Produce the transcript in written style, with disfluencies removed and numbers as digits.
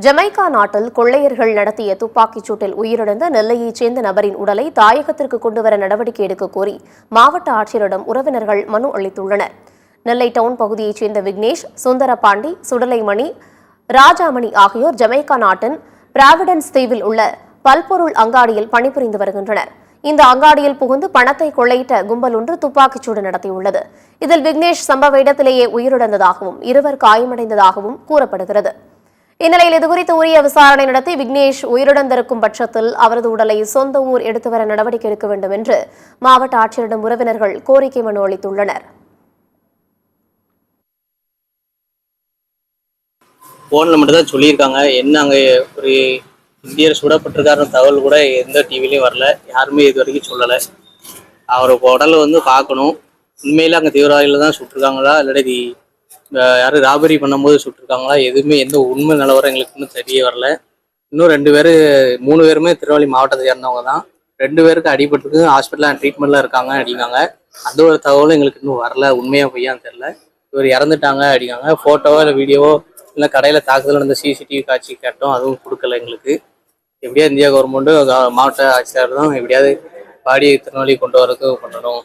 Jamaica நாட்டில் கொள்ளையர்கள் நடத்திய துப்பாக்கிச் சூட்டில் உயிரிழந்த நெல்லையைச் சேர்ந்த நபரின் உடலை தாயகத்திற்கு கொண்டுவர நடவடிக்கை எடுக்க கோரி மாவட்ட ஆட்சியரிடம் உறவினர்கள் மனு அளித்துள்ளனர். நெல்லை டவுன் பகுதியைச் சேர்ந்த விக்னேஷ், சுந்தரபாண்டி, சுடலைமணி, ராஜாமணி ஆகியோர் ஜமைக்கா நாட்டின் பிராவிடன்ஸ் தீவில் உள்ள பல்பொருள் அங்காடியில் பணிபுரிந்து வருகின்றனர். இந்த அங்காடியில் புகுந்து பணத்தை கொள்ளையிட்ட கும்பல் ஒன்று துப்பாக்கிச்சூடு நடத்தியுள்ளது. இதில் விக்னேஷ் சம்பவ இடத்திலேயே உயிரிழந்ததாகவும் இருவர் காயமடைந்ததாகவும் கூறப்படுகிறது. இந்நிலையில் இதுகுறித்து உரிய விசாரணை நடத்தி விக்னேஷ் உயிரிழந்திருக்கும் பட்சத்தில் அவரது உடலை சொந்த ஊர் எடுத்து வர நடவடிக்கை எடுக்க வேண்டும் என்று மாவட்ட ஆட்சியரிடம் உறவினர்கள் கோரிக்கை மனு அளித்துள்ளனர். போன்ல மட்டும் தான் சொல்லியிருக்காங்க. என்ன அங்கே ஒரு இந்தியர் சுடப்பட்டிருக்காருன்னு தகவல் கூட எந்த டிவிலையும் வரல, யாருமே இது வரைக்கும் சொல்லலை. அவருக்கு உடலை பார்க்கணும். உண்மையில அங்கே தீவிரவாதிகள் தான் சுட்டிருக்காங்களா இல்லாட்டி யாரும் ராபரி பண்ணும்போது சுட்டிருக்காங்களா, எதுவுமே எந்த உண்மை நிலவரம் எங்களுக்கு இன்னும் தெரிய வரல. இன்னும் 3 பேருமே திருநெல்வேலி மாவட்டத்தை சேர்ந்தவங்க தான். 2 பேருக்கு அடிபட்டுருக்கு, ஹாஸ்பிட்டலில் ட்ரீட்மெண்ட்லாம் இருக்காங்க அப்படிங்காங்க. அந்த ஒரு தகவலும் எங்களுக்கு இன்னும் வரல, உண்மையாக பொய்யான்னு தெரியல. இவர் இறந்துட்டாங்க அப்படிங்காங்க. ஃபோட்டோவோ இல்லை வீடியோவோ இல்லை கடையில் தாக்குதல் நடந்த சிசிடிவி காட்சி கேட்டோம், அதுவும் கொடுக்கல எங்களுக்கு. எப்படியா இந்தியா கவர்மெண்ட்டு மாவட்ட ஆட்சியர் தான் எப்படியாவது பாடியை திருநெல்வேலி கொண்டு வரதுக்கு பண்ணணும்.